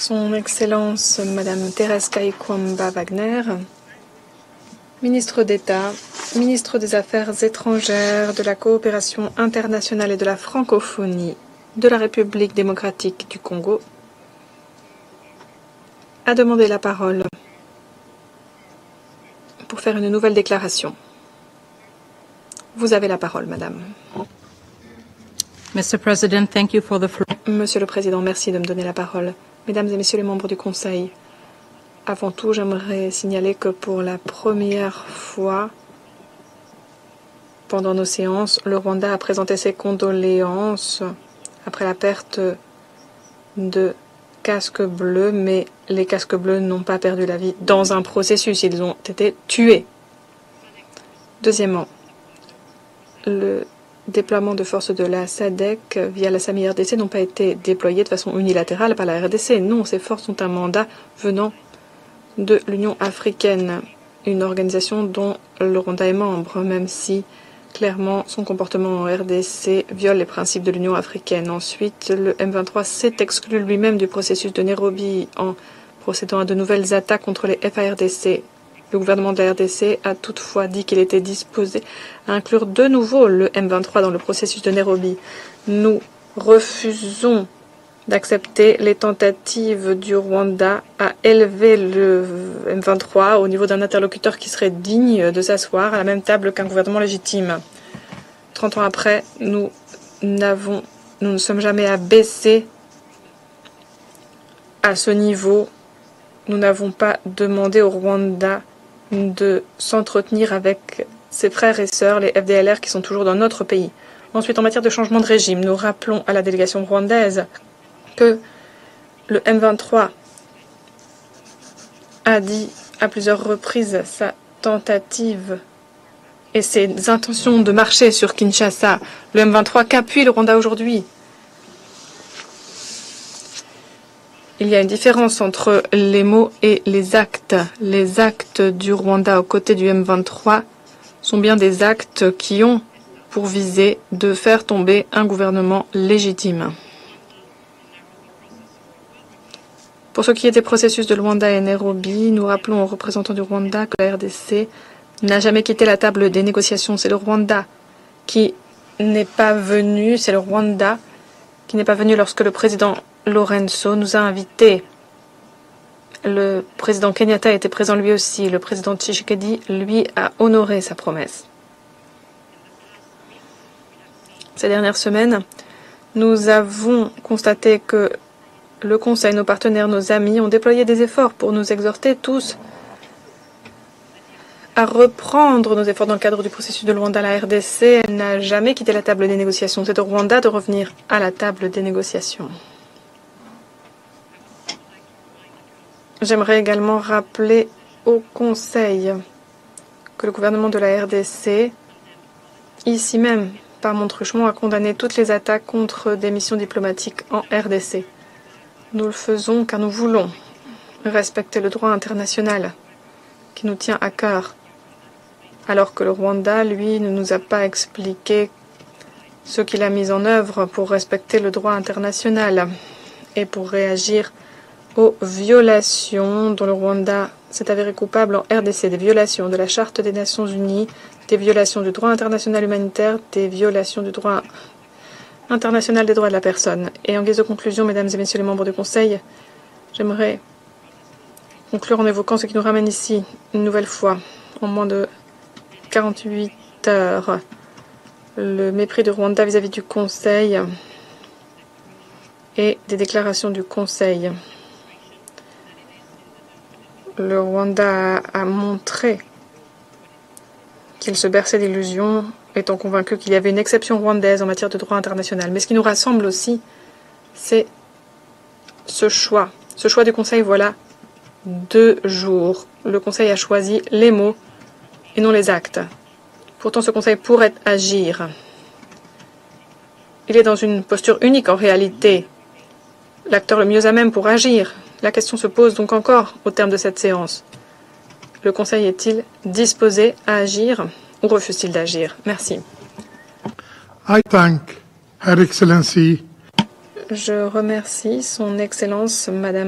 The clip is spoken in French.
Son Excellence Madame Thérèse Kaikwamba Wagner, ministre d'État, ministre des Affaires étrangères, de la coopération internationale et de la francophonie de la République démocratique du Congo, a demandé la parole pour faire une nouvelle déclaration. Vous avez la parole, Madame. Mr. President, thank you for the floor. Monsieur le Président, merci de me donner la parole. Mesdames et Messieurs les membres du Conseil, avant tout, j'aimerais signaler que pour la première fois pendant nos séances, le Rwanda a présenté ses condoléances après la perte de casques bleus, mais les casques bleus n'ont pas perdu la vie dans un processus, ils ont été tués. Deuxièmement, le déploiement de forces de la SADC via la SAMI-RDC n'ont pas été déployés de façon unilatérale par la RDC. Non, ces forces ont un mandat venant de l'Union africaine, une organisation dont le Rwanda est membre, même si clairement son comportement en RDC viole les principes de l'Union africaine. Ensuite, le M23 s'est exclu lui-même du processus de Nairobi en procédant à de nouvelles attaques contre les FARDC. Le gouvernement de la RDC a toutefois dit qu'il était disposé à inclure de nouveau le M23 dans le processus de Nairobi. Nous refusons d'accepter les tentatives du Rwanda à élever le M23 au niveau d'un interlocuteur qui serait digne de s'asseoir à la même table qu'un gouvernement légitime. 30 ans après, nous ne sommes jamais abaissés à ce niveau. Nous n'avons pas demandé au Rwanda de s'entretenir avec ses frères et sœurs, les FDLR, qui sont toujours dans notre pays. Ensuite, en matière de changement de régime, nous rappelons à la délégation rwandaise que le M23 a dit à plusieurs reprises sa tentative et ses intentions de marcher sur Kinshasa. Le M23 qu'appuie le Rwanda aujourd'hui. Il y a une différence entre les mots et les actes. Les actes du Rwanda aux côtés du M23 sont bien des actes qui ont pour visée de faire tomber un gouvernement légitime. Pour ce qui est des processus de Luanda et Nairobi, nous rappelons aux représentants du Rwanda que la RDC n'a jamais quitté la table des négociations. C'est le Rwanda qui n'est pas venu, c'est le Rwanda qui n'est pas venu lorsque le président Lorenzo nous a invités. Le président Kenyatta était présent lui aussi. Le président Tshisekedi, lui, a honoré sa promesse. Ces dernières semaines, nous avons constaté que le Conseil, nos partenaires, nos amis ont déployé des efforts pour nous exhorter tous à reprendre nos efforts dans le cadre du processus de Luanda. La RDC n'a jamais quitté la table des négociations. C'est au Rwanda de revenir à la table des négociations. J'aimerais également rappeler au Conseil que le gouvernement de la RDC, ici même, par Montruchemont, a condamné toutes les attaques contre des missions diplomatiques en RDC. Nous le faisons car nous voulons respecter le droit international qui nous tient à cœur, alors que le Rwanda, lui, ne nous a pas expliqué ce qu'il a mis en œuvre pour respecter le droit international et pour réagir aux violations dont le Rwanda s'est avéré coupable en RDC, des violations de la Charte des Nations Unies, des violations du droit international humanitaire, des violations du droit international des droits de la personne. Et en guise de conclusion, mesdames et messieurs les membres du Conseil, j'aimerais conclure en évoquant ce qui nous ramène ici une nouvelle fois, en moins de 48 heures, le mépris du Rwanda vis-à-vis du Conseil et des déclarations du Conseil. Le Rwanda a montré qu'il se berçait d'illusions, étant convaincu qu'il y avait une exception rwandaise en matière de droit international. Mais ce qui nous rassemble aussi, c'est ce choix. Ce choix du Conseil, voilà 2 jours. Le Conseil a choisi les mots et non les actes. Pourtant, ce Conseil pourrait agir. Il est dans une posture unique en réalité. L'acteur le mieux à même pour agir. La question se pose donc encore au terme de cette séance. Le Conseil est-il disposé à agir ou refuse-t-il d'agir? Merci. I thank Her Excellency. Je remercie Son Excellence, Madame